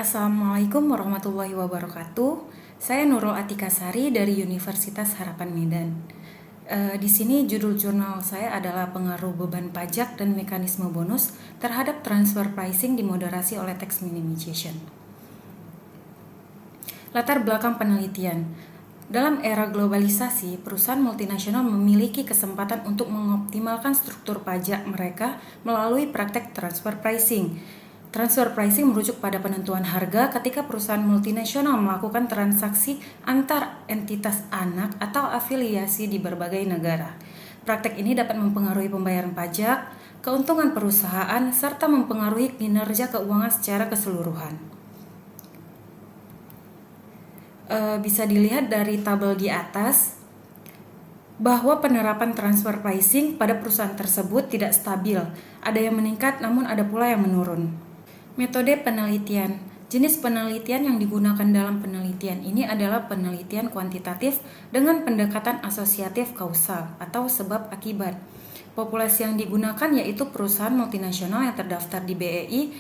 Assalamualaikum warahmatullahi wabarakatuh. Saya Nurul Atika Sari dari Universitas Harapan Medan. Di sini judul jurnal saya adalah pengaruh beban pajak dan mekanisme bonus terhadap transfer pricing dimoderasi oleh tax minimization. Latar belakang penelitian. Dalam era globalisasi, perusahaan multinasional memiliki kesempatan untuk mengoptimalkan struktur pajak mereka melalui praktek transfer pricing. Transfer pricing merujuk pada penentuan harga ketika perusahaan multinasional melakukan transaksi antar entitas anak atau afiliasi di berbagai negara. Praktek ini dapat mempengaruhi pembayaran pajak, keuntungan perusahaan, serta mempengaruhi kinerja keuangan secara keseluruhan. Bisa dilihat dari tabel di atas bahwa penerapan transfer pricing pada perusahaan tersebut tidak stabil. Ada yang meningkat namun ada pula yang menurun. Metode penelitian. Jenis penelitian yang digunakan dalam penelitian ini adalah penelitian kuantitatif dengan pendekatan asosiatif kausal atau sebab akibat. Populasi yang digunakan yaitu perusahaan multinasional yang terdaftar di BEI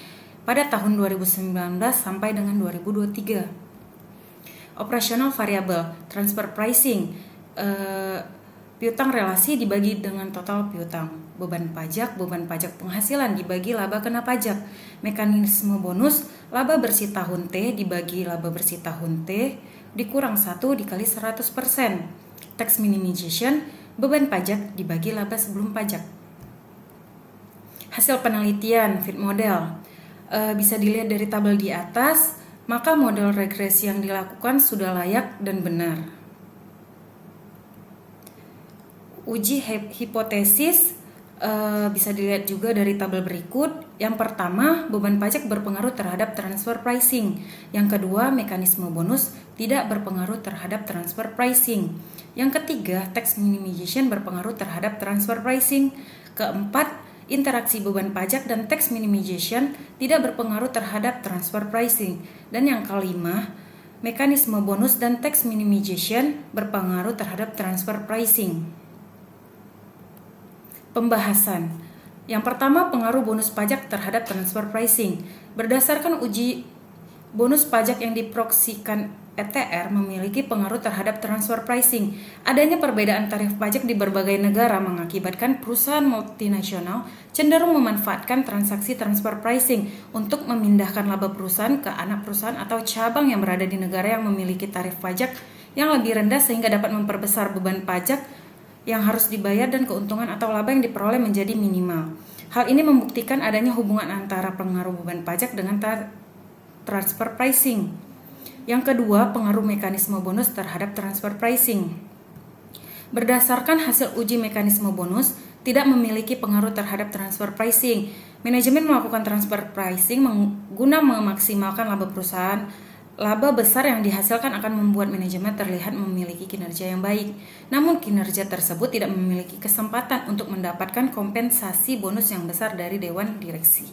pada tahun 2019 sampai dengan 2023. Operasional variabel, transfer pricing, piutang relasi dibagi dengan total piutang, beban pajak penghasilan dibagi laba kena pajak, mekanisme bonus, laba bersih tahun T dibagi laba bersih tahun T dikurang 1 dikali 100%, tax minimization, beban pajak dibagi laba sebelum pajak. Hasil penelitian fit model bisa dilihat dari tabel di atas. Maka model regresi yang dilakukan sudah layak dan benar. Uji hipotesis bisa dilihat juga dari tabel berikut. Yang pertama, beban pajak berpengaruh terhadap transfer pricing. Yang kedua, mekanisme bonus tidak berpengaruh terhadap transfer pricing. Yang ketiga, tax minimization berpengaruh terhadap transfer pricing. Keempat, interaksi beban pajak dan tax minimization tidak berpengaruh terhadap transfer pricing. Dan yang kelima, mekanisme bonus dan tax minimization berpengaruh terhadap transfer pricing. Pembahasan. Yang pertama, pengaruh bonus pajak terhadap transfer pricing. Berdasarkan uji, bonus pajak yang diproksikan ETR memiliki pengaruh terhadap transfer pricing. Adanya perbedaan tarif pajak di berbagai negara mengakibatkan perusahaan multinasional cenderung memanfaatkan transaksi transfer pricing untuk memindahkan laba perusahaan ke anak perusahaan atau cabang yang berada di negara yang memiliki tarif pajak yang lebih rendah sehingga dapat memperbesar beban pajak yang harus dibayar dan keuntungan atau laba yang diperoleh menjadi minimal. Hal ini membuktikan adanya hubungan antara pengaruh beban pajak dengan transfer pricing. Yang kedua, pengaruh mekanisme bonus terhadap transfer pricing. Berdasarkan hasil uji mekanisme bonus, tidak memiliki pengaruh terhadap transfer pricing. Manajemen melakukan transfer pricing guna memaksimalkan laba perusahaan. Laba besar yang dihasilkan akan membuat manajemen terlihat memiliki kinerja yang baik. Namun kinerja tersebut tidak memiliki kesempatan untuk mendapatkan kompensasi bonus yang besar dari dewan direksi.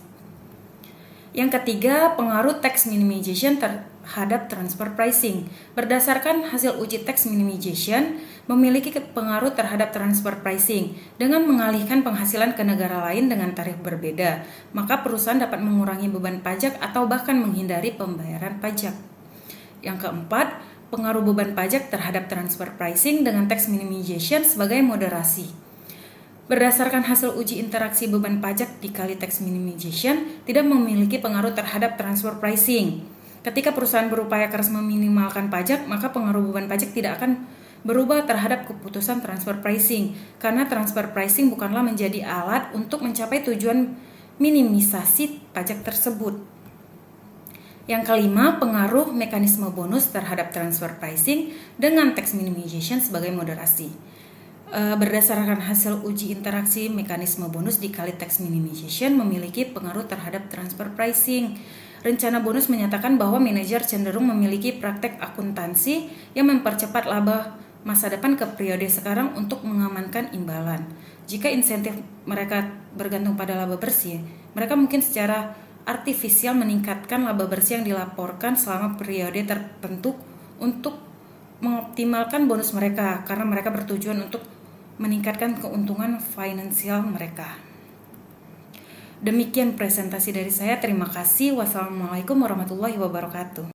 Yang ketiga, pengaruh tax minimization terhadap transfer pricing. Berdasarkan hasil uji tax minimization, memiliki pengaruh terhadap transfer pricing. Dengan mengalihkan penghasilan ke negara lain dengan tarif berbeda, maka perusahaan dapat mengurangi beban pajak atau bahkan menghindari pembayaran pajak. Yang keempat, pengaruh beban pajak terhadap transfer pricing dengan tax minimization sebagai moderasi. Berdasarkan hasil uji interaksi beban pajak dikali tax minimization tidak memiliki pengaruh terhadap transfer pricing. Ketika perusahaan berupaya keras meminimalkan pajak, maka pengaruh beban pajak tidak akan berubah terhadap keputusan transfer pricing, karena transfer pricing bukanlah menjadi alat untuk mencapai tujuan minimisasi pajak tersebut. Yang kelima, pengaruh mekanisme bonus terhadap transfer pricing dengan tax minimization sebagai moderasi. Berdasarkan hasil uji interaksi mekanisme bonus dikali tax minimization memiliki pengaruh terhadap transfer pricing. Rencana bonus menyatakan bahwa manajer cenderung memiliki praktek akuntansi yang mempercepat laba masa depan ke periode sekarang untuk mengamankan imbalan. Jika insentif mereka bergantung pada laba bersih, mereka mungkin secara artifisial meningkatkan laba bersih yang dilaporkan selama periode tertentu untuk mengoptimalkan bonus mereka karena mereka bertujuan untuk meningkatkan keuntungan finansial mereka. Demikian presentasi dari saya. Terima kasih. Wassalamualaikum warahmatullahi wabarakatuh.